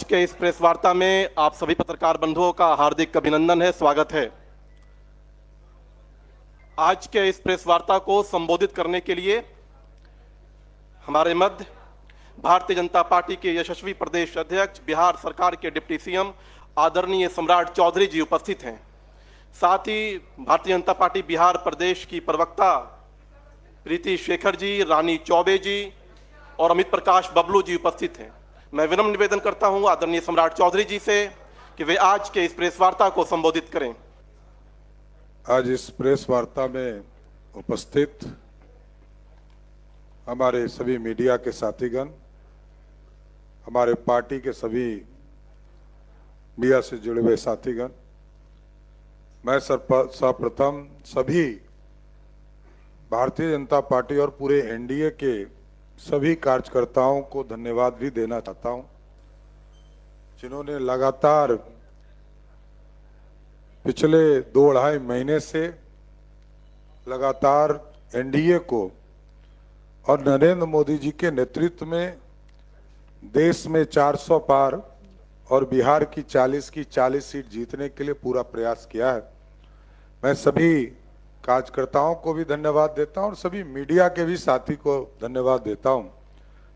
आज के इस प्रेस वार्ता में आप सभी पत्रकार बंधुओं का हार्दिक अभिनंदन है, स्वागत है। आज के इस प्रेस वार्ता को संबोधित करने के लिए हमारे मध्य भारतीय जनता पार्टी के यशस्वी प्रदेश अध्यक्ष, बिहार सरकार के डिप्टी सीएम आदरणीय सम्राट चौधरी जी उपस्थित हैं। साथ ही भारतीय जनता पार्टी बिहार प्रदेश की प्रवक्ता प्रीति शेखर जी, रानी चौबे जी और अमित प्रकाश बबलू जी उपस्थित हैं। मैं विनम्र निवेदन करता हूं आदरणीय सम्राट चौधरी जी से कि वे आज के इस प्रेस वार्ता को संबोधित करें। आज इस प्रेस वार्ता में उपस्थित हमारे सभी मीडिया के साथीगण, हमारे पार्टी के सभी मीडिया से जुड़े हुए साथीगण, मैं सर्वप्रथम सभी भारतीय जनता पार्टी और पूरे एनडीए के सभी कार्यकर्ताओं को धन्यवाद भी देना चाहता हूं, जिन्होंने लगातार पिछले 2-2.5 महीने से लगातार एनडीए को और नरेंद्र मोदी जी के नेतृत्व में देश में 400 पार और बिहार की 40 की 40 सीट जीतने के लिए पूरा प्रयास किया है। मैं सभी कार्यकर्ताओं को भी धन्यवाद देता हूं और सभी मीडिया के भी साथी को धन्यवाद देता हूं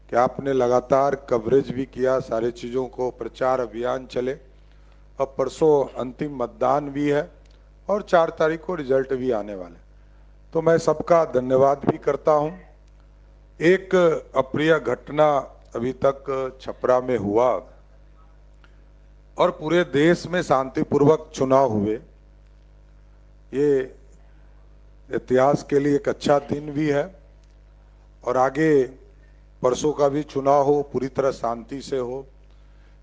कि आपने लगातार कवरेज भी किया, सारे चीज़ों को, प्रचार अभियान चले। अब परसों अंतिम मतदान भी है और 4 तारीख को रिजल्ट भी आने वाले, तो मैं सबका धन्यवाद भी करता हूं। एक अप्रिय घटना अभी तक छपरा में हुआ और पूरे देश में शांतिपूर्वक चुनाव हुए, ये इतिहास के लिए एक अच्छा दिन भी है और आगे परसों का भी चुनाव हो, पूरी तरह शांति से हो,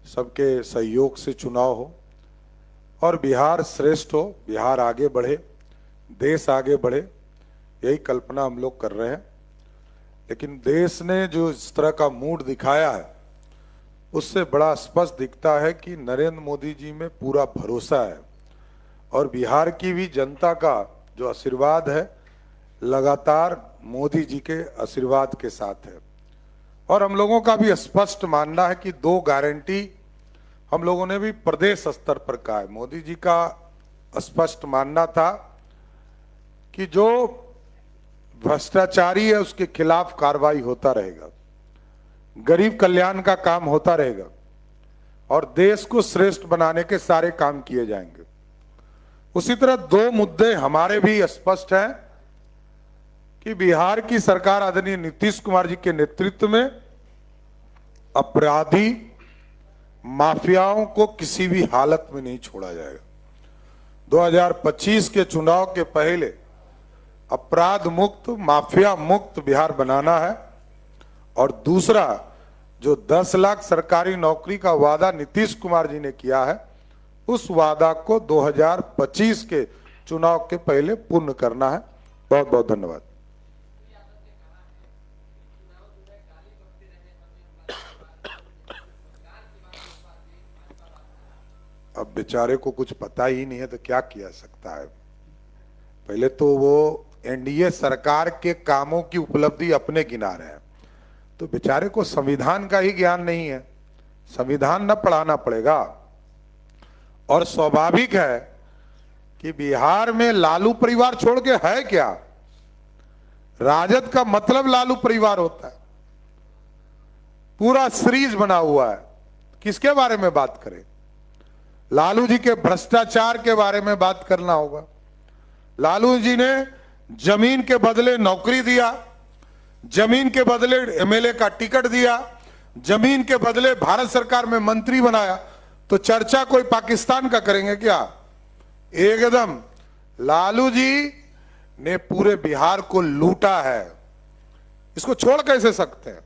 सबके सहयोग से चुनाव हो और बिहार श्रेष्ठ हो, बिहार आगे बढ़े, देश आगे बढ़े, यही कल्पना हम लोग कर रहे हैं। लेकिन देश ने जो इस तरह का मूड दिखाया है, उससे बड़ा स्पष्ट दिखता है कि नरेंद्र मोदी जी में पूरा भरोसा है और बिहार की भी जनता का जो आशीर्वाद है लगातार मोदी जी के आशीर्वाद के साथ है। और हम लोगों का भी स्पष्ट मानना है कि 2 गारंटी हम लोगों ने भी प्रदेश स्तर पर कहा है। मोदी जी का स्पष्ट मानना था कि जो भ्रष्टाचारी है उसके खिलाफ कार्रवाई होता रहेगा, गरीब कल्याण का काम होता रहेगा और देश को श्रेष्ठ बनाने के सारे काम किए जाएंगे। उसी तरह 2 मुद्दे हमारे भी स्पष्ट हैं कि बिहार की सरकार आदरणीय नीतीश कुमार जी के नेतृत्व में अपराधी माफियाओं को किसी भी हालत में नहीं छोड़ा जाएगा। 2025 के चुनाव के पहले अपराध मुक्त, माफिया मुक्त बिहार बनाना है। और दूसरा, जो 10 लाख सरकारी नौकरी का वादा नीतीश कुमार जी ने किया है, उस वादा को 2025 के चुनाव के पहले पूर्ण करना है। बहुत बहुत धन्यवाद। अब बेचारे को कुछ पता ही नहीं है तो क्या किया सकता है। पहले तो वो एनडीए सरकार के कामों की उपलब्धि अपने गिना रहे हैं, तो बेचारे को संविधान का ही ज्ञान नहीं है, संविधान न पढ़ाना पड़ेगा। और स्वाभाविक है कि बिहार में लालू परिवार छोड़ के है क्या? राजद का मतलब लालू परिवार होता है, पूरा सीरीज बना हुआ है। किसके बारे में बात करें? लालू जी के भ्रष्टाचार के बारे में बात करना होगा। लालू जी ने जमीन के बदले नौकरी दिया, जमीन के बदले एमएलए का टिकट दिया, जमीन के बदले भारत सरकार में मंत्री बनाया, तो चर्चा कोई पाकिस्तान का करेंगे क्या? एकदम लालू जी ने पूरे बिहार को लूटा है, इसको छोड़ कैसे सकते हैं?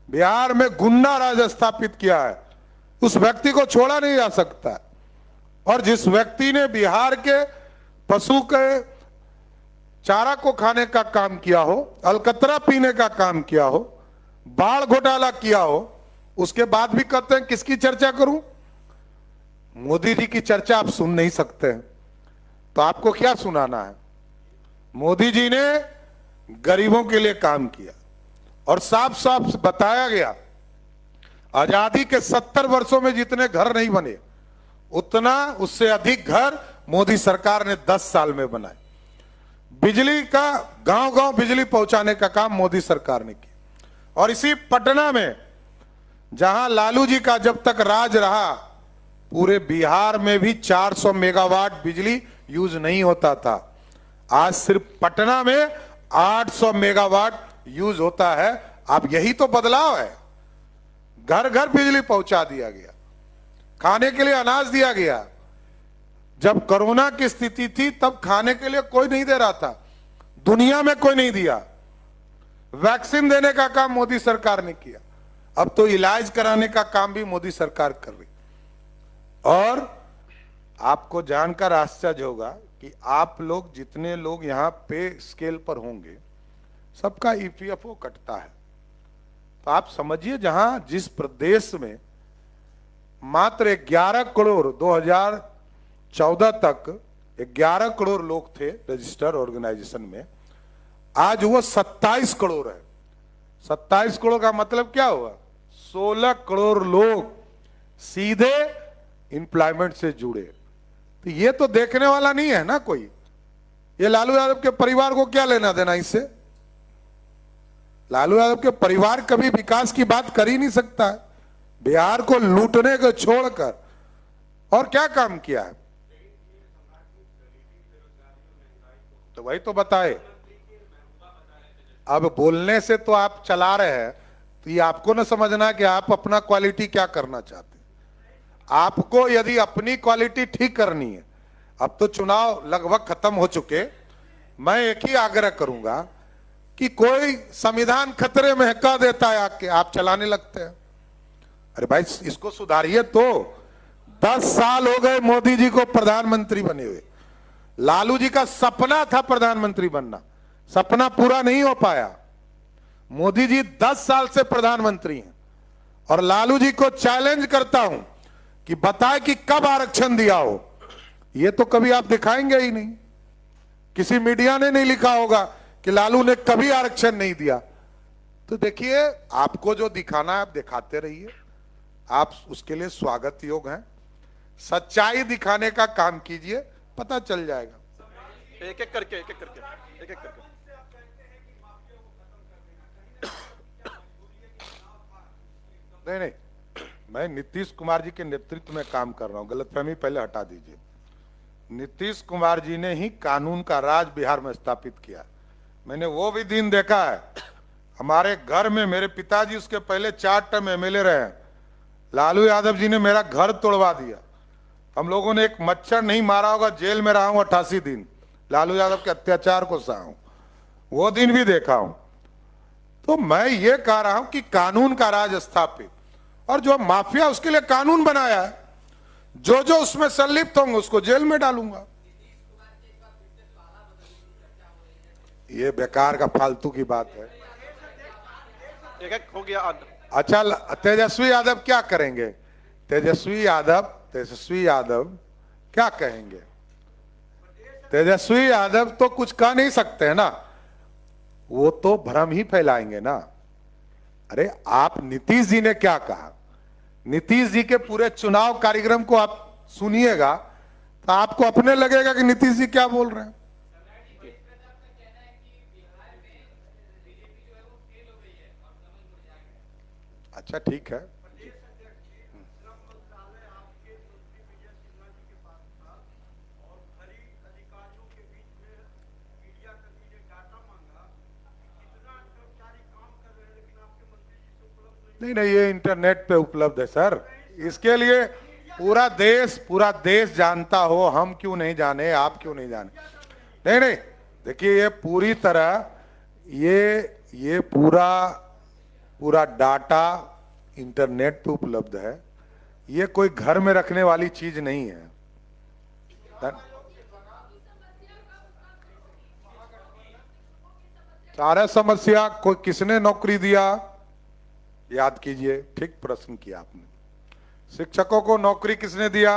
बिहार में गुंडा राज स्थापित किया है, उस व्यक्ति को छोड़ा नहीं जा सकता। और जिस व्यक्ति ने बिहार के पशु के चारा को खाने का काम किया हो, अलकतरा पीने का काम किया हो, बाढ़ घोटाला किया हो, उसके बाद भी कहते हैं किसकी चर्चा करूं? मोदी जी की चर्चा आप सुन नहीं सकते हैं, तो आपको क्या सुनाना है? मोदी जी ने गरीबों के लिए काम किया और साफ साफ बताया गया आजादी के 70 वर्षों में जितने घर नहीं बने, उतना उससे अधिक घर मोदी सरकार ने 10 साल में बनाए। बिजली का गांव-गांव बिजली पहुंचाने का काम मोदी सरकार ने किया। और इसी पटना में जहां लालू जी का जब तक राज रहा, पूरे बिहार में भी 400 मेगावाट बिजली यूज नहीं होता था। आज सिर्फ पटना में 800 मेगावाट यूज होता है। अब यही तो बदलाव है। घर घर बिजली पहुंचा दिया गया, खाने के लिए अनाज दिया गया। जब कोरोना की स्थिति थी तब खाने के लिए कोई नहीं दे रहा था, दुनिया में कोई नहीं दिया। वैक्सीन देने का काम मोदी सरकार ने किया। अब तो इलाज कराने का काम भी मोदी सरकार कर रही। और आपको जानकर आश्चर्य होगा कि आप लोग जितने लोग यहां पे स्केल पर होंगे, सबका ईपीएफओ कटता है। तो आप समझिए, जहां जिस प्रदेश में मात्र 11 करोड़ 2014 तक 11 करोड़ लोग थे रजिस्टर ऑर्गेनाइजेशन में, आज वो 27 करोड़ है। 27 करोड़ का मतलब क्या हुआ? 16 करोड़ लोग सीधे एम्प्लॉयमेंट से जुड़े। तो ये तो देखने वाला नहीं है ना कोई। ये लालू यादव के परिवार को क्या लेना देना इससे? लालू यादव के परिवार कभी विकास की बात कर ही नहीं सकता है। बिहार को लूटने को छोड़कर और क्या काम किया है? तो वही तो बताए। अब बोलने से तो आप चला रहे हैं, तो ये आपको ना समझना कि आप अपना क्वालिटी क्या करना चाहते हैं। आपको यदि अपनी क्वालिटी ठीक करनी है, अब तो चुनाव लगभग खत्म हो चुके, मैं एक ही आग्रह करूंगा कि कोई संविधान खतरे में कह देता है आके, आप चलाने लगते हैं। अरे भाई, इसको सुधारिए। तो 10 साल हो गए मोदी जी को प्रधानमंत्री बने हुए। लालू जी का सपना था प्रधानमंत्री बनना, सपना पूरा नहीं हो पाया। मोदी जी 10 साल से प्रधानमंत्री हैं। और लालू जी को चैलेंज करता हूं कि बताए कि कब आरक्षण दिया हो। ये तो कभी आप दिखाएंगे ही नहीं। किसी मीडिया ने नहीं लिखा होगा कि लालू ने कभी आरक्षण नहीं दिया। तो देखिए, आपको जो दिखाना है आप दिखाते रहिए, आप उसके लिए स्वागत योग हैं। सच्चाई दिखाने का काम कीजिए, पता चल जाएगा। एक एक करके नहीं, मैं नीतीश कुमार जी के नेतृत्व में काम कर रहा हूं। गलतफहमी पहले हटा दीजिए। नीतीश कुमार जी ने ही कानून का राज बिहार में स्थापित किया। मैंने वो भी दिन देखा है। हमारे घर में मेरे पिताजी उसके पहले 4 टर्म एमएलए रहे हैं। लालू यादव जी ने मेरा घर तोड़वा दिया। हम लोगों ने एक मच्छर नहीं मारा होगा, जेल में रहा हूं 88 दिन, लालू यादव के अत्याचार को सहा हूं। वो दिन भी देखा हूं। तो मैं ये कह रहा हूं कि कानून का राज स्थापित, और जो माफिया उसके लिए कानून बनाया है, जो जो उसमें संलिप्त होंगे उसको जेल में डालूंगा। ये बेकार का फालतू की बात है। एक हो गया। अच्छा, तेजस्वी यादव क्या करेंगे? तेजस्वी यादव क्या कहेंगे? तेजस्वी यादव तो कुछ कह नहीं सकते हैं ना, वो तो भ्रम ही फैलाएंगे ना। अरे आप, नीतीश जी ने क्या कहा? नीतीश जी के पूरे चुनाव कार्यक्रम को आप सुनिएगा तो आपको अपने लगेगा कि नीतीश जी क्या बोल रहे हैं। अच्छा, ठीक है। नहीं, ये इंटरनेट पे उपलब्ध है सर। इसके लिए पूरा देश जानता हो, हम क्यों नहीं जाने, आप क्यों नहीं जाने। नहीं, देखिए, ये पूरी तरह ये पूरा डाटा इंटरनेट पे उपलब्ध है। ये कोई घर में रखने वाली चीज नहीं है। सारा समस्या कोई किसने नौकरी दिया, याद कीजिए। ठीक प्रश्न किया आपने। शिक्षकों को नौकरी किसने दिया?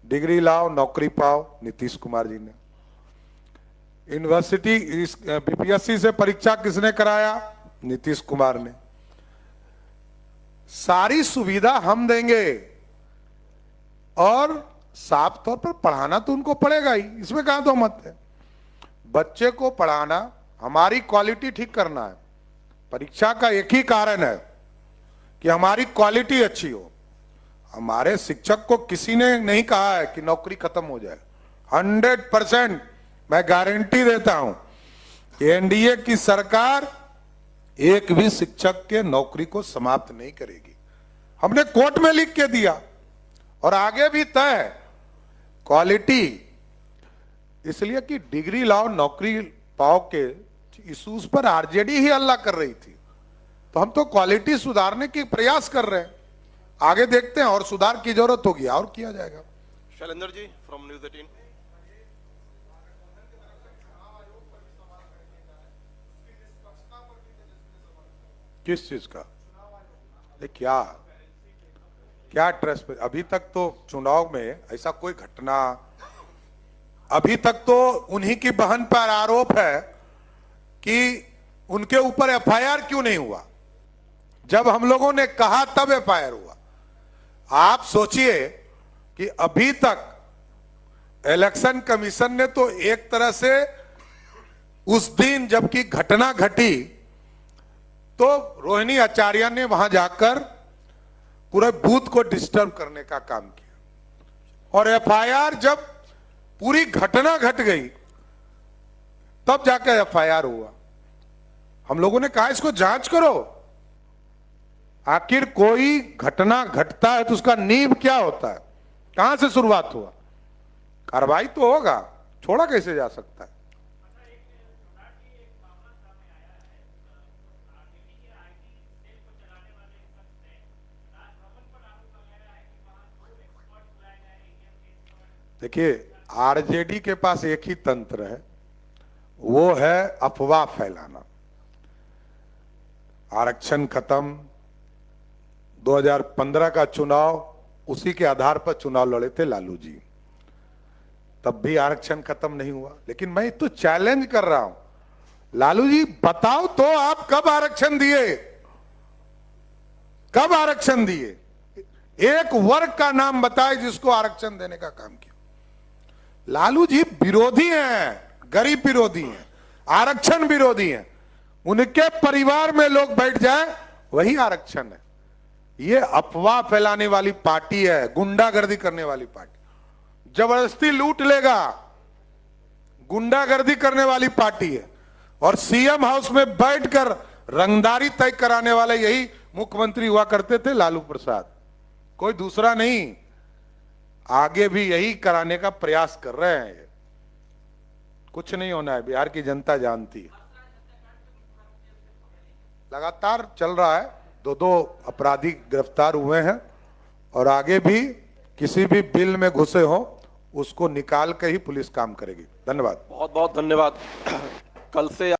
डिग्री लाओ, नौकरी पाओ, नीतीश कुमार जी ने। यूनिवर्सिटी बीपीएससी से परीक्षा किसने कराया? नीतीश कुमार ने। सारी सुविधा हम देंगे और साफ तौर पर पढ़ाना तो उनको पड़ेगा ही, इसमें कहां तो मत है। बच्चे को पढ़ाना, हमारी क्वालिटी ठीक करना है। परीक्षा का एक ही कारण है कि हमारी क्वालिटी अच्छी हो। हमारे शिक्षक को किसी ने नहीं कहा है कि नौकरी खत्म हो जाए। 100% मैं गारंटी देता हूं कि एनडीए की सरकार एक भी शिक्षक के नौकरी को समाप्त नहीं करेगी। हमने कोर्ट में लिख के दिया और आगे भी तय है क्वालिटी, इसलिए कि डिग्री लाओ नौकरी पाओ के इश्यूज पर आरजेडी ही हल्ला कर रही थी, तो हम तो क्वालिटी सुधारने के प्रयास कर रहे हैं। आगे देखते हैं और सुधार की जरूरत होगी और किया जाएगा। Shailendra ji from news 18। किस चीज का? क्या क्या ट्रस्ट पे? अभी तक तो चुनाव में ऐसा कोई घटना, अभी तक तो उन्हीं की बहन पर आरोप है कि उनके ऊपर एफआईआर क्यों नहीं हुआ। जब हम लोगों ने कहा तब एफआईआर हुआ। आप सोचिए कि अभी तक इलेक्शन कमीशन ने तो एक तरह से उस दिन जबकि घटना घटी तो रोहिणी आचार्य ने वहां जाकर पूरे बूथ को डिस्टर्ब करने का काम किया और एफआईआर जब पूरी घटना घट गई तब जाकर एफआईआर हुआ। हम लोगों ने कहा इसको जांच करो, आखिर कोई घटना घटता है तो उसका नींव क्या होता है, कहां से शुरुआत हुआ, कार्रवाई तो होगा, छोड़ा कैसे जा सकता है। देखिए आरजेडी के पास एक ही तंत्र है, वो है अफवाह फैलाना। आरक्षण खत्म, 2015 का चुनाव उसी के आधार पर चुनाव लड़े थे लालू जी, तब भी आरक्षण खत्म नहीं हुआ। लेकिन मैं तो चैलेंज कर रहा हूं, लालू जी बताओ तो आप कब आरक्षण दिए, कब आरक्षण दिए? एक वर्ग का नाम बताए जिसको आरक्षण देने का काम किया। लालू जी विरोधी हैं, गरीब विरोधी हैं, आरक्षण विरोधी हैं। उनके परिवार में लोग बैठ जाए वही आरक्षण है। ये अफवाह फैलाने वाली पार्टी है, गुंडागर्दी करने वाली पार्टी, जबरदस्ती लूट लेगा, गुंडागर्दी करने वाली पार्टी है। और सीएम हाउस में बैठकर रंगदारी तय कराने वाले यही मुख्यमंत्री हुआ करते थे लालू प्रसाद, कोई दूसरा नहीं। आगे भी यही कराने का प्रयास कर रहे हैं। कुछ नहीं होना है, बिहार की जनता जानती है। लगातार चल रहा है, दो अपराधी गिरफ्तार हुए हैं और आगे भी किसी भी बिल में घुसे हो उसको निकाल के ही पुलिस काम करेगी। धन्यवाद। बहुत बहुत धन्यवाद। कल से